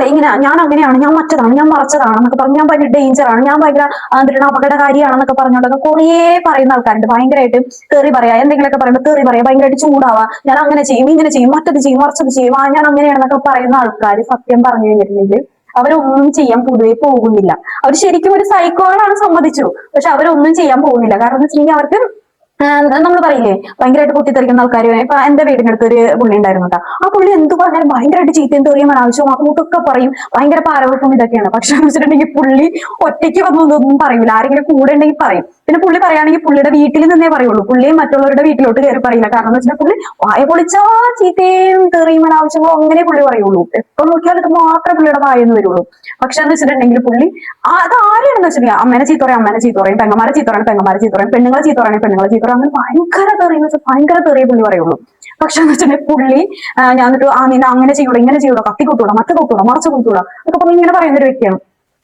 പറയും ഇങ്ങനെ ഞാൻ അങ്ങനെയാണ്, ഞാൻ മറ്റതാണ്, ഞാൻ മറച്ചതാണെന്നൊക്കെ പറഞ്ഞു, ഞാൻ ഭയങ്കര ഡേഞ്ചറാണ്, ഞാൻ ഭയങ്കര എന്തിനാണ് അപകടകാരിയാണെന്നൊക്കെ പറഞ്ഞോണ്ടൊക്കെ കുറേ പറയുന്ന ആൾക്കാരുണ്ട്. ഭയങ്കരമായിട്ട് തെറി പറയാ, എന്തെങ്കിലുമൊക്കെ പറയുമ്പോൾ തെറി പറയാ, ഭയങ്കരമായിട്ട് ചൂടാവാ, ഞാൻ അങ്ങനെ ചെയ്യും, ഇങ്ങനെ ചെയ്യും, മറ്റത് ചെയ്യും, മറിച്ചത് ചെയ്യും, ഞാൻ അങ്ങനെയാണെന്നൊക്കെ പറയുന്ന ആൾക്കാർ സത്യം പറഞ്ഞു കഴിഞ്ഞിട്ടുണ്ടെങ്കിൽ അവരൊന്നും ചെയ്യാൻ പൊതുവെ പോകുന്നില്ല. അവർ ശരിക്കും ഒരു സൈക്കോളാണ്, സമ്മതിച്ചു. പക്ഷെ അവരൊന്നും ചെയ്യാൻ പോകുന്നില്ല. കാരണം എന്ന് വെച്ചിട്ടുണ്ടെങ്കിൽ അവർക്ക് നമ്മൾ പറയില്ലേ ഭയങ്കരമായിട്ട് പൊട്ടിത്തെറിക്കുന്ന ആൾക്കാർ. ഇപ്പൊ എന്റെ വീടിന്റെ അടുത്ത് ഒരു പുള്ളി ഉണ്ടായിരുന്നു കേട്ടോ. ആ പുള്ളി എന്ത് പറഞ്ഞാലും ഭയങ്കരമായിട്ട് ചീത്തയും തെറിയും ആവശ്യവും അങ്ങോട്ടൊക്കെ പറയും, ഭയങ്കര പാരവെപ്പും ഇതൊക്കെയാണ്. പക്ഷെ എന്ന് വെച്ചിട്ടുണ്ടെങ്കിൽ പുള്ളി ഒറ്റയ്ക്ക് വന്നൊന്നും പറയൂല, ആരെങ്കിലും കൂടെ ഉണ്ടെങ്കിൽ പറയും. പിന്നെ പുള്ളി പറയുകയാണെങ്കിൽ പുള്ളിയുടെ വീട്ടിൽ നിന്നേ പറയുള്ളൂ, പുള്ളി മറ്റുള്ളവരുടെ വീട്ടിലോട്ട് കയറി പറയില്ല. കാരണം എന്ന് വെച്ചാൽ പുള്ളി വായ പൊളിച്ചാ ചീത്തയും തെറിയും ആവശ്യങ്ങളോ അങ്ങനെ പുള്ളി പറയുള്ളൂ. എപ്പോൾ നോക്കിയാൽ ഇത് മാത്രമേ പുള്ളിയുടെ വായെന്ന് വരുള്ളൂ. പക്ഷെ എന്ന് വെച്ചിട്ടുണ്ടെങ്കിൽ പുള്ളി അത് ആരെയാണെന്ന് വെച്ചിട്ടുണ്ടെങ്കിൽ അമ്മേനെ ചീത്ത പറയും, അമ്മേനെ ചീത്ത പറയും, പെങ്ങന്മാരെ ചീത്ത പറയും, പെങ്ങന്മാരെ ചീത്ത പറയും, പെണ്ണുങ്ങളെ ചീത്ത പറയും, പെണ്ണുങ്ങളെ ചീത്ത പറയും, അങ്ങനെ ഭയങ്കര തെറിയെന്ന് വെച്ചാൽ ഭയങ്കര തെറിയ പുള്ളി പറയുള്ളൂ. പക്ഷെ എന്ന് വെച്ചിട്ടുണ്ടെങ്കിൽ പുള്ളി ഞാൻ എന്നിട്ട് നിന്നെ അങ്ങനെ ചെയ്യൂടാ, ഇങ്ങനെ ചെയ്യൂടാ, കത്തി കുത്തൂടാ, മറ്റു കുത്തൂടാ, മറച്ചു കുത്തൂടാ അതൊക്കെ പുള്ളി ഇങ്ങനെ പറയുന്ന ഒരു വ്യക്തിയാണ്.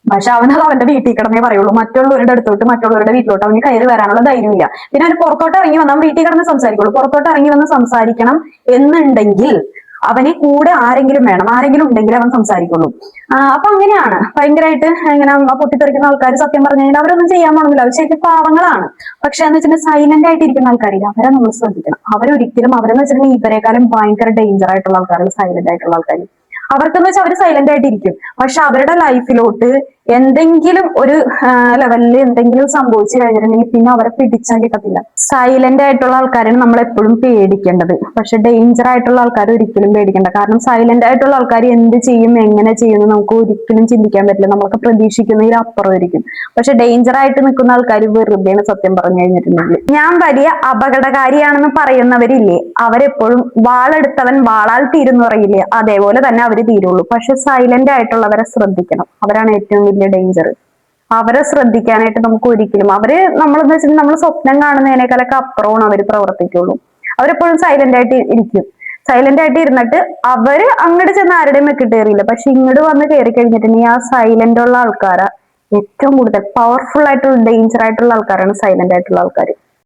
പക്ഷെ അവനത് അവന്റെ വീട്ടിൽ കിടന്നേ പറയുള്ളൂ, മറ്റുള്ളവരുടെ അടുത്തോട്ട് മറ്റുള്ളവരുടെ വീട്ടിലോട്ട് അവന് കയറി വരാനുള്ള ധൈര്യമില്ല. പിന്നെ അവന് പുറത്തോട്ട് ഇറങ്ങി വന്നാൽ വീട്ടിൽ കിടന്ന് സംസാരിക്കുള്ളൂ. പുറത്തോട്ട് ഇറങ്ങി വന്ന് സംസാരിക്കണം എന്നുണ്ടെങ്കിൽ അവനെ കൂടെ ആരെങ്കിലും വേണം, ആരെങ്കിലും ഉണ്ടെങ്കിൽ അവൻ സംസാരിക്കുള്ളൂ. അപ്പൊ അങ്ങനെയാണ് ഭയങ്കരമായിട്ട് ഇങ്ങനെ പൊട്ടിത്തെറിക്കുന്ന ആൾക്കാർ. സത്യം പറഞ്ഞു കഴിഞ്ഞാൽ അവരൊന്നും ചെയ്യാൻ പാടില്ല, അവർ ശരിക്കും പാവങ്ങളാണ്. പക്ഷെ എന്ന് വെച്ചിട്ടുണ്ടെങ്കിൽ സൈലന്റ് ആയിട്ട് ഇരിക്കുന്ന ആൾക്കാരില്ല, അവരെ നമ്മൾ ശ്രദ്ധിക്കണം. അവരൊരിക്കലും അവരെന്ന് വെച്ചിട്ടുണ്ടെങ്കിൽ ഇവരെക്കാളും ഭയങ്കര ഡേഞ്ചർ ആയിട്ടുള്ള ആൾക്കാർ സൈലന്റ് ആയിട്ടുള്ള ആൾക്കാർ. അവർക്കെന്ന് വെച്ചാൽ അവർ സൈലന്റ് ആയിട്ടിരിക്കും. പക്ഷെ അവരുടെ ലൈഫിലോട്ട് എന്തെങ്കിലും ഒരു ലെവലിൽ എന്തെങ്കിലും സംഭവിച്ചു കഴിഞ്ഞിട്ടുണ്ടെങ്കിൽ പിന്നെ അവരെ പിടിച്ചാൽ കിട്ടത്തില്ല. സൈലന്റ് ആയിട്ടുള്ള ആൾക്കാരാണ് നമ്മൾ എപ്പോഴും പേടിക്കേണ്ടത്. പക്ഷെ ഡേഞ്ചർ ആയിട്ടുള്ള ആൾക്കാർ ഒരിക്കലും പേടിക്കേണ്ട. കാരണം സൈലന്റ് ആയിട്ടുള്ള ആൾക്കാർ എന്ത് ചെയ്യും, എങ്ങനെ ചെയ്യുന്നു നമുക്ക് ഒരിക്കലും ചിന്തിക്കാൻ പറ്റില്ല. നമ്മളൊക്കെ പ്രതീക്ഷിക്കുന്നതിൽ അപ്പുറമായിരിക്കും. പക്ഷെ ഡേഞ്ചർ ആയിട്ട് നിൽക്കുന്ന ആൾക്കാർ വെറുതെയാണ് സത്യം പറഞ്ഞു കഴിഞ്ഞിട്ടുണ്ടെങ്കിൽ. ഞാൻ വലിയ അപകടകാരിയാണെന്ന് പറയുന്നവരില്ലേ, അവരെപ്പോഴും വാളെടുത്തവൻ വാളാൽ തീരുന്നു പറയില്ലേ, അതേപോലെ തന്നെ അവര് തീരുള്ളൂ. പക്ഷെ സൈലന്റ് ആയിട്ടുള്ളവരെ ശ്രദ്ധിക്കണം, അവരാണ് ഏറ്റവും വലിയ ഡേഞ്ചർ. അവരെ ശ്രദ്ധിക്കാനായിട്ട് നമുക്ക് ഒരിക്കലും നമ്മളെന്ന് വെച്ചിട്ടുണ്ടെങ്കിൽ നമ്മൾ സ്വപ്നം കാണുന്നതിനേക്കാളൊക്കെ അപ്പുറമാണ് അവർ പ്രവർത്തിക്കുള്ളൂ. അവരെപ്പോഴും സൈലന്റ് ആയിട്ട് ഇരിക്കും. സൈലന്റ് ആയിട്ട് ഇരുന്നിട്ട് അവര് അങ്ങോട്ട് ചെന്ന് ആരുടെയും മെക്കിട്ട് കയറിയില്ല. പക്ഷെ ഇങ്ങോട്ട് വന്ന് കയറി കഴിഞ്ഞിട്ടുണ്ടെങ്കിൽ ആ സൈലന്റ് ഉള്ള ആൾക്കാരാ ഏറ്റവും കൂടുതൽ പവർഫുൾ ആയിട്ടുള്ള ഡേഞ്ചർ ആയിട്ടുള്ള ആൾക്കാരാണ് സൈലന്റ് ആയിട്ടുള്ള ആൾക്കാർ.